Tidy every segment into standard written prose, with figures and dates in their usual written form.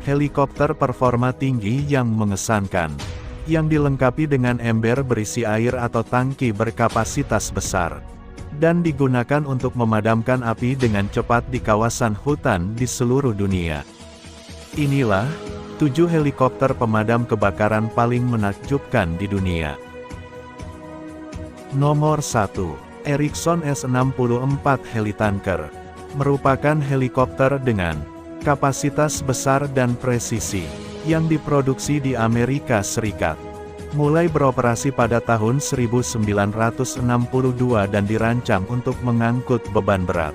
Helikopter performa tinggi yang mengesankan, yang dilengkapi dengan ember berisi air atau tangki berkapasitas besar, dan digunakan untuk memadamkan api dengan cepat di kawasan hutan di seluruh dunia. Inilah 7 helikopter pemadam kebakaran paling menakjubkan di dunia. Nomor 1. Erickson S-64 Helitanker. Merupakan helikopter dengan kapasitas besar dan presisi, yang diproduksi di Amerika Serikat. Mulai beroperasi pada tahun 1962 dan dirancang untuk mengangkut beban berat.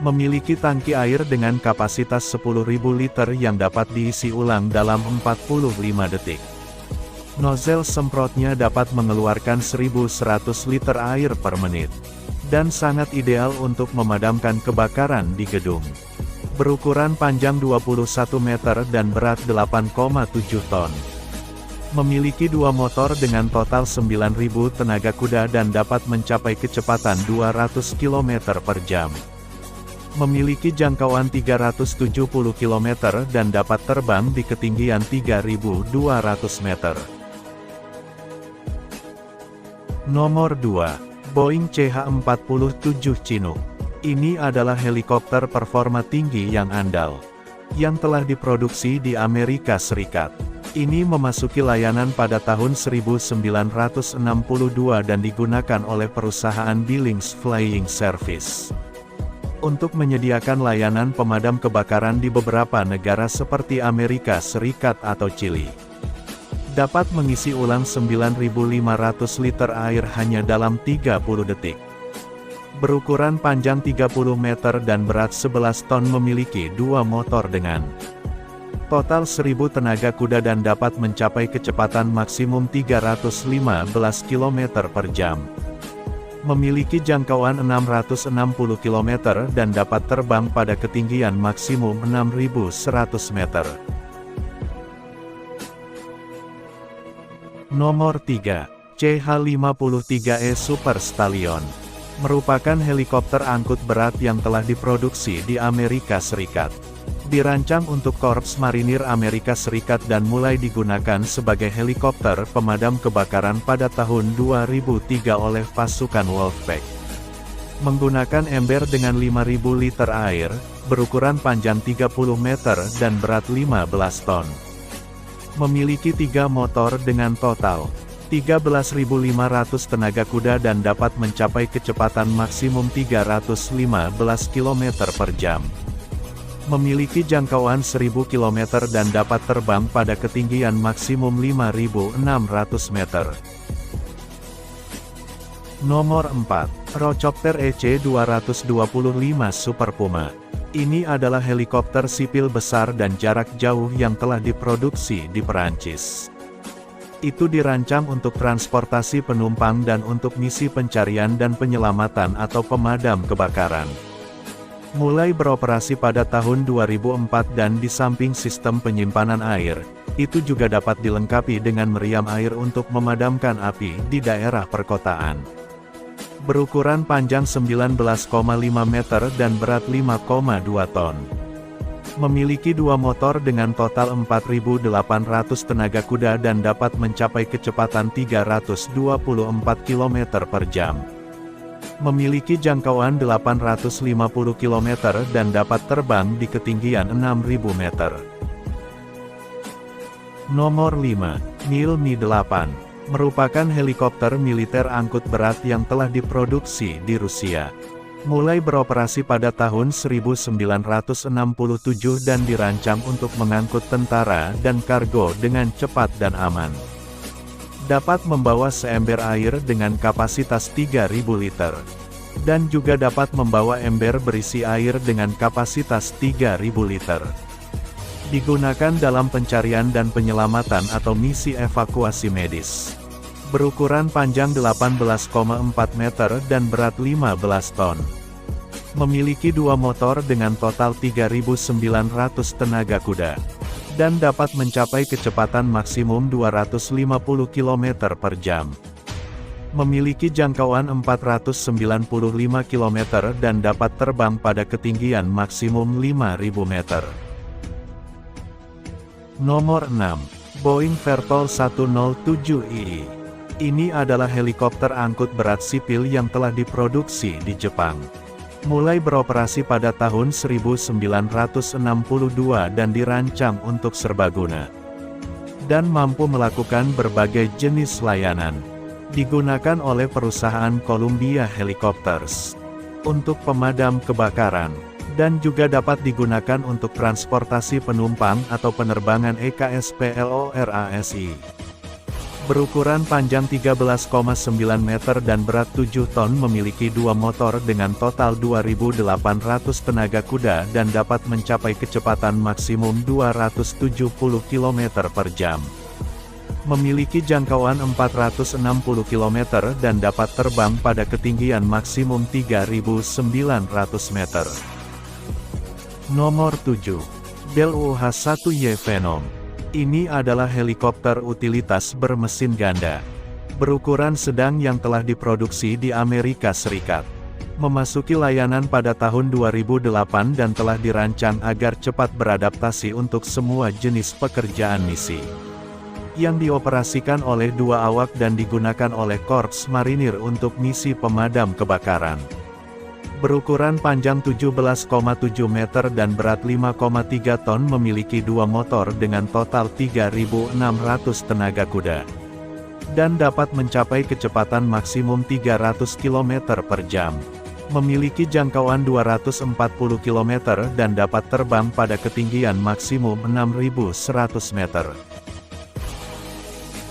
Memiliki tangki air dengan kapasitas 10.000 liter yang dapat diisi ulang dalam 45 detik. Nozzle semprotnya dapat mengeluarkan 1.100 liter air per menit, dan sangat ideal untuk memadamkan kebakaran di gedung. Berukuran panjang 21 meter dan berat 8,7 ton. Memiliki 2 motor dengan total 9.000 tenaga kuda dan dapat mencapai kecepatan 200 km per jam. Memiliki jangkauan 370 km dan dapat terbang di ketinggian 3.200 meter. Nomor 2. Boeing CH-47 Chinook. Ini adalah helikopter performa tinggi yang andal, yang telah diproduksi di Amerika Serikat. Ini memasuki layanan pada tahun 1962 dan digunakan oleh perusahaan Billings Flying Service untuk menyediakan layanan pemadam kebakaran di beberapa negara seperti Amerika Serikat atau Chili. Dapat mengisi ulang 9.500 liter air hanya dalam 30 detik. Berukuran panjang 30 meter dan berat 11 ton, memiliki 2 motor dengan total 1.000 tenaga kuda dan dapat mencapai kecepatan maksimum 315 km per jam. Memiliki jangkauan 660 km dan dapat terbang pada ketinggian maksimum 6.100 meter. Nomor 3. CH-53E Super Stallion. Merupakan helikopter angkut berat yang telah diproduksi di Amerika Serikat. Dirancang untuk Korps Marinir Amerika Serikat dan mulai digunakan sebagai helikopter pemadam kebakaran pada tahun 2003 oleh pasukan Wolfpack. Menggunakan ember dengan 5.000 liter air, berukuran panjang 30 meter dan berat 15 ton. Memiliki 3 motor dengan total 13.500 tenaga kuda dan dapat mencapai kecepatan maksimum 315 km per jam. Memiliki jangkauan 1.000 km dan dapat terbang pada ketinggian maksimum 5.600 meter. Nomor 4. Eurocopter EC-225 Super Puma. Ini adalah helikopter sipil besar dan jarak jauh yang telah diproduksi di Perancis. Itu dirancang untuk transportasi penumpang dan untuk misi pencarian dan penyelamatan atau pemadam kebakaran. Mulai beroperasi pada tahun 2004 dan di samping sistem penyimpanan air, itu juga dapat dilengkapi dengan meriam air untuk memadamkan api di daerah perkotaan. Berukuran panjang 19,5 meter dan berat 5,2 ton. Memiliki 2 motor dengan total 4.800 tenaga kuda dan dapat mencapai kecepatan 324 km per jam. Memiliki jangkauan 850 km dan dapat terbang di ketinggian 6.000 meter. Nomor 5. Mil Mi-8. Merupakan helikopter militer angkut berat yang telah diproduksi di Rusia. Mulai beroperasi pada tahun 1967 dan dirancang untuk mengangkut tentara dan kargo dengan cepat dan aman. Dapat membawa seember air dengan kapasitas 3.000 liter. Dan juga dapat membawa ember berisi air dengan kapasitas 3.000 liter. Digunakan dalam pencarian dan penyelamatan atau misi evakuasi medis. Berukuran panjang 18,4 meter dan berat 15 ton. Memiliki 2 motor dengan total 3.900 tenaga kuda. Dan dapat mencapai kecepatan maksimum 250 km per jam. Memiliki jangkauan 495 km dan dapat terbang pada ketinggian maksimum 5.000 meter. Nomor 6. Boeing Vertol 107II. Ini adalah helikopter angkut berat sipil yang telah diproduksi di Jepang. Mulai beroperasi pada tahun 1962 dan dirancang untuk serbaguna. Dan mampu melakukan berbagai jenis layanan. Digunakan oleh perusahaan Columbia Helicopters untuk pemadam kebakaran, dan juga dapat digunakan untuk transportasi penumpang atau penerbangan EKSPLORASI. Berukuran panjang 13,9 meter dan berat 7 ton, memiliki dua motor dengan total 2.800 tenaga kuda dan dapat mencapai kecepatan maksimum 270 km per jam. Memiliki jangkauan 460 km dan dapat terbang pada ketinggian maksimum 3.900 meter. Nomor 7. Bell UH-1Y Phenom. Ini adalah helikopter utilitas bermesin ganda. Berukuran sedang yang telah diproduksi di Amerika Serikat. Memasuki layanan pada tahun 2008 dan telah dirancang agar cepat beradaptasi untuk semua jenis pekerjaan misi. Yang dioperasikan oleh dua awak dan digunakan oleh Korps Marinir untuk misi pemadam kebakaran. Berukuran panjang 17,7 meter dan berat 5,3 ton, memiliki dua motor dengan total 3.600 tenaga kuda. Dan dapat mencapai kecepatan maksimum 300 km per jam. Memiliki jangkauan 240 km dan dapat terbang pada ketinggian maksimum 6.100 meter.